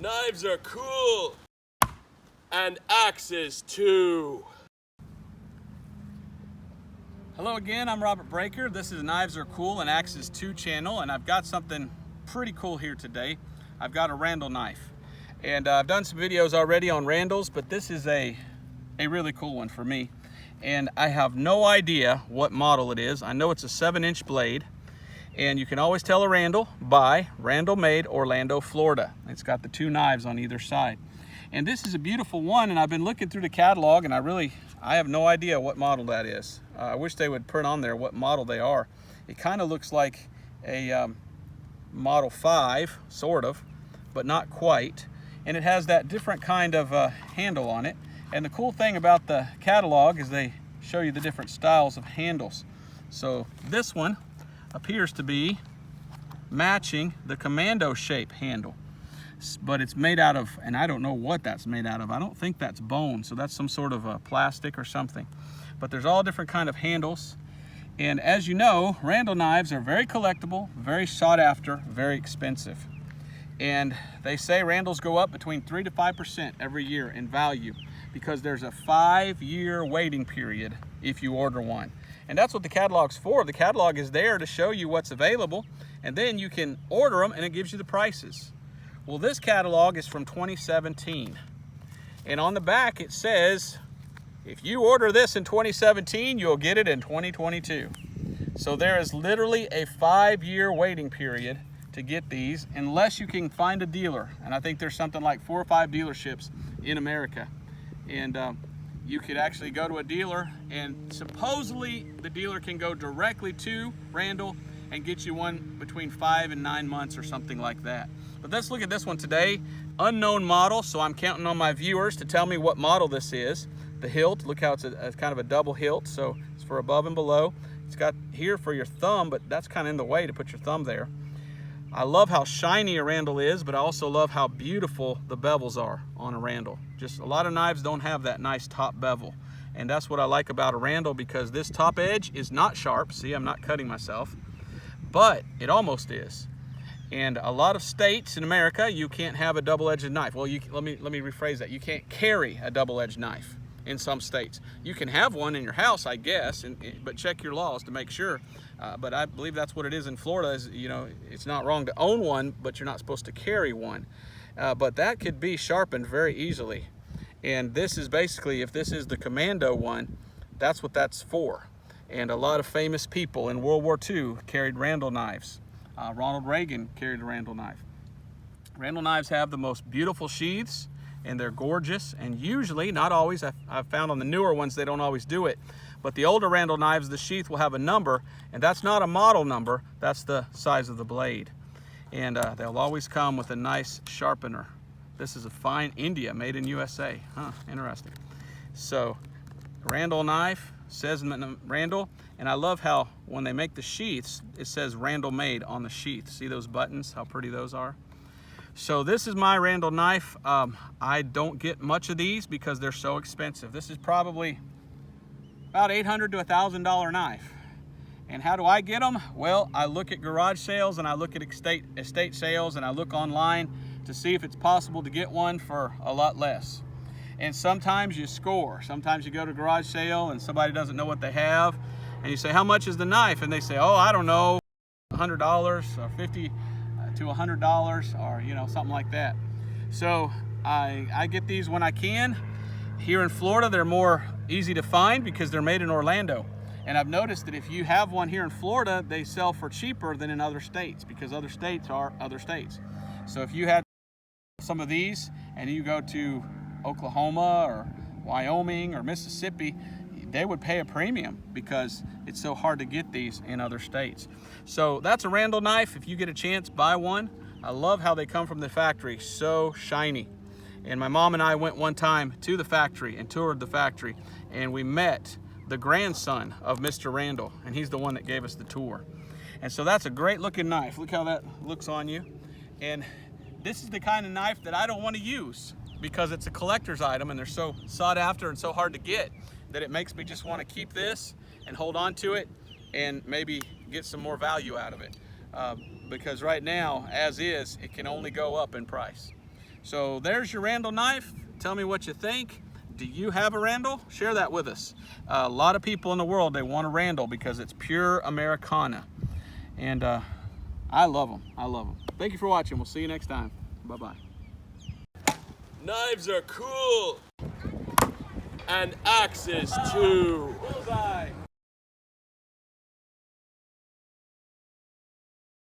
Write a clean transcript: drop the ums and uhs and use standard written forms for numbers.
Knives are cool. And axes too. Hello again, I'm Robert Breaker. This is Knives Are Cool and Axes 2 channel, and I've got something pretty cool here today. I've got a Randall knife. And I've done some videos already on Randalls, but this is a really cool one for me. And I have no idea what model it is. I know it's a 7-inch blade, and you can always tell a Randall by Randall Made, Orlando, Florida. It's got the 2 knives on either side. And this is a beautiful one, and I've been looking through the catalog, and I have no idea what model that is. I wish they would print on there what model they are. It kind of looks like a Model 5, sort of, but not quite. And it has that different kind of handle on it. And the cool thing about the catalog is they show you the different styles of handles. So this one appears to be matching the Commando shape handle, but it's made out of, and I don't know what that's made out of. I don't think that's bone, so that's some sort of a plastic or something. But there's all different kind of handles. And as you know, Randall knives are very collectible, very sought after, very expensive. And they say Randalls go up between 3 to 5% every year in value because there's a 5-year waiting period if you order one. And that's what the catalog's for. The catalog is there to show you what's available, and then you can order them and it gives you the prices. Well, this catalog is from 2017. And on the back it says, if you order this in 2017, you'll get it in 2022. So there is literally a 5-year waiting period to get these, unless you can find a dealer. And I think there's something like 4 or 5 dealerships in America. And you could actually go to a dealer, and supposedly the dealer can go directly to Randall and get you one between 5 and 9 months or something like that. But let's look at this one today. Unknown model, so I'm counting on my viewers to tell me what model this is. The hilt, look how it's a kind of a double hilt, so it's for above and below. It's got here for your thumb, but that's kind of in the way to put your thumb there. I love how shiny a Randall is, but I also love how beautiful the bevels are on a Randall. Just a lot of knives don't have that nice top bevel. And that's what I like about a Randall, because this top edge is not sharp. See, I'm not cutting myself, but it almost is. And a lot of states in America, you can't have a double-edged knife. Well, let me rephrase that. You can't carry a double-edged knife in some states. You can have one in your house, I guess, but check your laws to make sure. But I believe that's what it is in Florida. Is, you know, it's not wrong to own one, but you're not supposed to carry one. But that could be sharpened very easily. And this is basically, if this is the Commando one, that's what that's for. And a lot of famous people in World War II carried Randall knives. Ronald Reagan carried a Randall knife. Randall knives have the most beautiful sheaths, and they're gorgeous. And usually, not always, I've found on the newer ones they don't always do it. But the older Randall knives, the sheath will have a number, and that's not a model number, that's the size of the blade. And they'll always come with a nice sharpener. This is a fine India, made in USA. Huh, interesting. So, Randall knife, says Randall, and I love how when they make the sheaths, it says Randall Made on the sheath. See those buttons, how pretty those are? So this is my Randall knife. I don't get much of these because they're so expensive. This is probably about $800 to $1,000 knife. And how do I get them? Well, I look at garage sales, and I look at estate sales, and I look online to see if it's possible to get one for a lot less. And sometimes you score. Sometimes you go to a garage sale and somebody doesn't know what they have, and you say, how much is the knife? And they say, oh, I don't know, $100 or $50 to $100, or you know, something like that. So I get these when I can. Here in Florida, they're more easy to find because they're made in Orlando. And I've noticed that if you have one here in Florida, they sell for cheaper than in other states, because other states are other states. So if you had some of these and you go to Oklahoma or Wyoming or Mississippi, they would pay a premium because it's so hard to get these in other states. So that's a Randall knife. If you get a chance, buy one. I love how they come from the factory, so shiny. And my mom and I went one time to the factory and toured the factory, and we met the grandson of Mr. Randall, and he's the one that gave us the tour. And so that's a great looking knife. Look how that looks on you. And this is the kind of knife that I don't want to use because it's a collector's item and they're so sought after and so hard to get that it makes me just want to keep this and hold on to it and maybe get some more value out of it. Because right now, as is, it can only go up in price. So there's your Randall knife. Tell me what you think. Do you have a Randall? Share that with us. A lot of people in the world, they want a Randall because it's pure Americana. And I love them. I love them. Thank you for watching. We'll see you next time. Bye-bye. Knives are cool. And axes too. Bullseye.